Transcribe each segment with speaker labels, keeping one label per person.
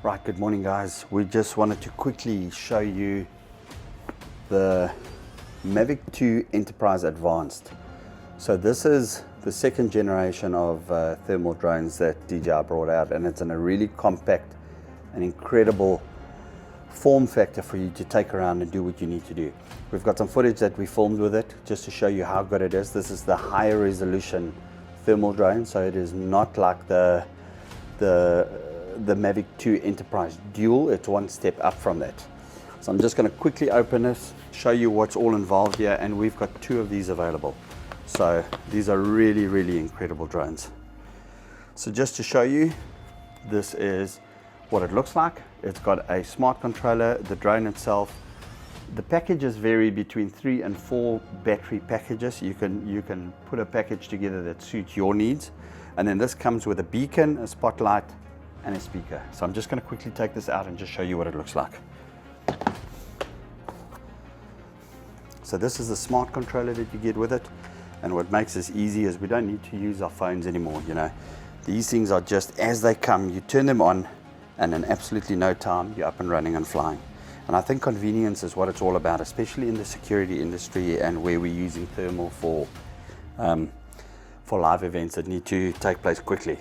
Speaker 1: Right, good morning guys. We just wanted to quickly show you the Mavic 2 Enterprise Advanced. So this is the second generation of thermal drones that DJI brought out, and it's in a really compact and incredible form factor for you to take around and do what you need to do. We've got some footage that we filmed with it just to show you how good it is. This is the higher resolution thermal drone, so it is not like the Mavic 2 Enterprise Dual. It's one step up from that. So I'm just going to quickly open this, show you what's all involved here, and we've got two of these available. So these are really incredible drones. So just to show you, this is what it looks like. It's got a smart controller, the drone itself. The packages vary between 3 and 4 battery packages. You can put a package together that suits your needs. And then this comes with a beacon, a spotlight, and a speaker. So I'm just going to quickly take this out and just show you what it looks like. So this is the smart controller that you get with it, and what makes this easy is we don't need to use our phones anymore. You know, these things are just as they come. You turn them on, and in absolutely no time you're up and running and flying. And I think convenience is what it's all about, especially in the security industry and where we're using thermal for live events that need to take place quickly.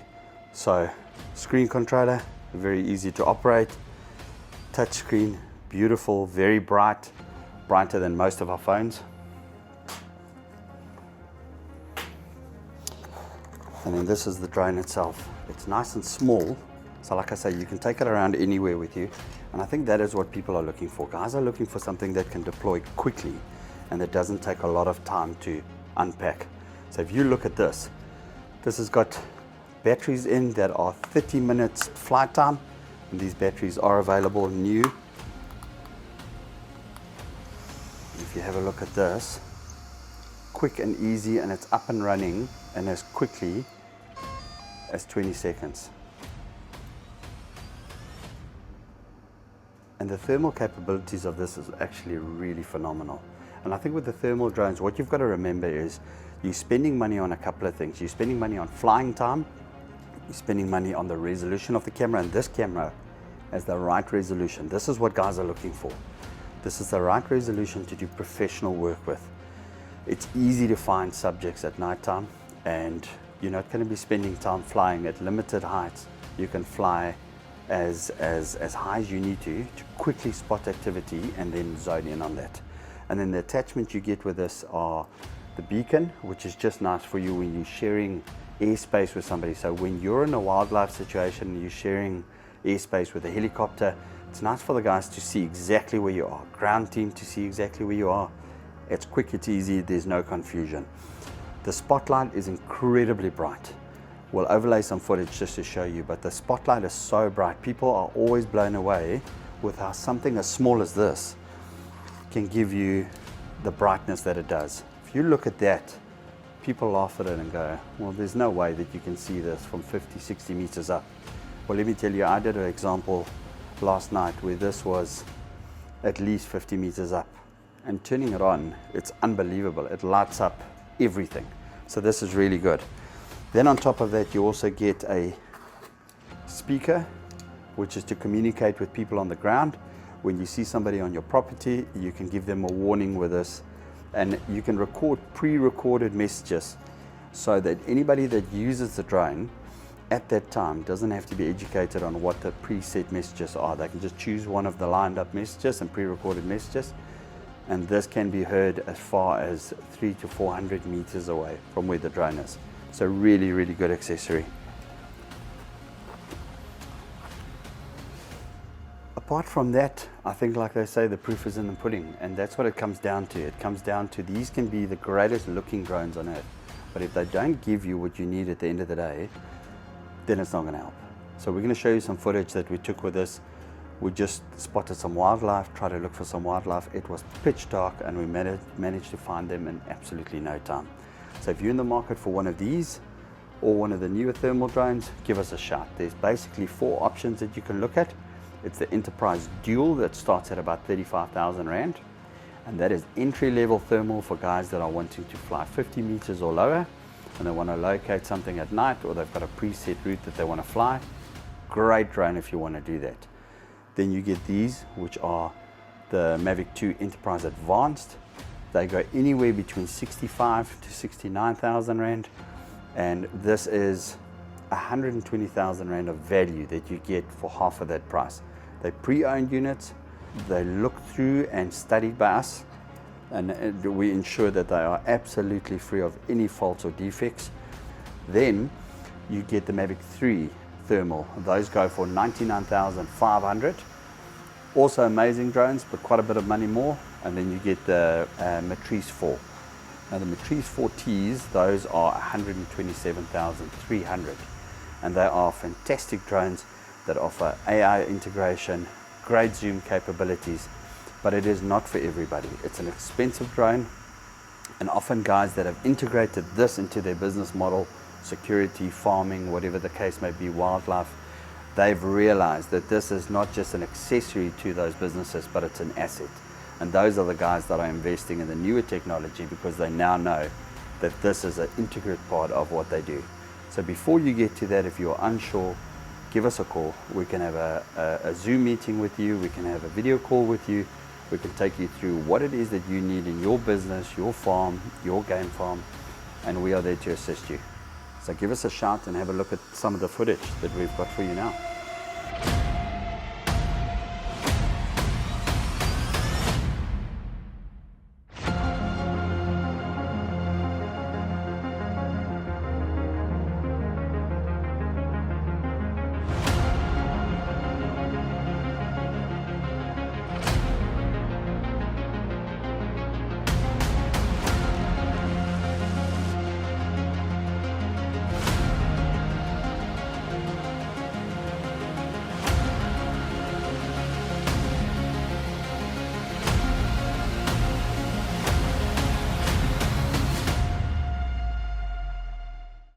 Speaker 1: So screen controller, very easy to operate. Touch screen, beautiful, very bright, brighter than most of our phones. And then this is the drone itself. It's nice and small, so like I say, you can take it around anywhere with you. And I think that is what people are looking for. Guys are looking for something that can deploy quickly and that doesn't take a lot of time to unpack. So if you look at this, this has got batteries in that are 30 minutes flight time, and these batteries are available new. If you have a look at this, quick and easy, and it's up and running in as quickly as 20 seconds. And the thermal capabilities of this is actually really phenomenal. And I think with the thermal drones, what you've got to remember is you're spending money on a couple of things. You're spending money on flying time, you're spending money on the resolution of the camera, and this camera has the right resolution. This is what guys are looking for. This is the right resolution to do professional work with. It's easy to find subjects at nighttime, and you're not going to be spending time flying at limited heights. You can fly as high as you need to quickly spot activity and then zone in on that. And then the attachment you get with this are the beacon, which is just nice for you when you're sharing airspace with somebody. So when you're in a wildlife situation, you're sharing airspace with a helicopter, it's nice for the guys to see exactly where you are, ground team to see exactly where you are. It's quick, it's easy, there's no confusion. The spotlight is incredibly bright. We'll overlay some footage just to show you, but the spotlight is so bright. People are always blown away with how something as small as this can give you the brightness that it does. If you look at that, people laugh at it and go, well, there's no way that you can see this from 50, 60 meters up. Well, let me tell you, I did an example last night where this was at least 50 meters up, and turning it on, it's unbelievable. It lights up everything. So this is really good. Then on top of that, you also get a speaker, which is to communicate with people on the ground. When you see somebody on your property, you can give them a warning with this, and you can record pre-recorded messages so that anybody that uses the drone at that time doesn't have to be educated on what the preset messages are. They can just choose one of the lined up messages and pre-recorded messages, and this can be heard as far as 300 to 400 meters away from where the drone is. So really good accessory. Apart from that, I think, like they say, the proof is in the pudding, and that's what it comes down to. It comes down to these can be the greatest looking drones on earth, but if they don't give you what you need at the end of the day, then it's not going to help. So we're going to show you some footage that we took with this. We just spotted some wildlife, tried to look for some wildlife. It was pitch dark, and we managed to find them in absolutely no time. So if you're in the market for one of these or one of the newer thermal drones, give us a shout. There's basically 4 options that you can look at. It's the Enterprise Dual that starts at about 35,000 Rand, and that is entry-level thermal for guys that are wanting to fly 50 meters or lower, and they want to locate something at night, or they've got a preset route that they want to fly. great drone if you want to do that. Then you get these, which are the Mavic 2 Enterprise Advanced. They go anywhere between 65 to 69,000 Rand. And this is 120,000 Rand of value that you get for half of that price. They're pre-owned units. They looked through and studied by us, and we ensure that they are absolutely free of any faults or defects. Then you get the Mavic 3 thermal. Those go for 99,500. Also amazing drones, but quite a bit of money more. And then you get the Matrice 4. Now the Matrice 4Ts, those are 127,300. And they are fantastic drones that offer AI integration, great zoom capabilities, but it is not for everybody. It's an expensive drone, and often guys that have integrated this into their business model, security, farming, whatever the case may be, wildlife, they've realized that this is not just an accessory to those businesses, but it's an asset. And those are the guys that are investing in the newer technology because they now know that this is an integral part of what they do. So before you get to that, if you're unsure, give us a call. We can have a Zoom meeting with you. We can have a video call with you. We can take you through what it is that you need in your business, your farm, your game farm, and we are there to assist you. So give us a shout and have a look at some of the footage that we've got for you now.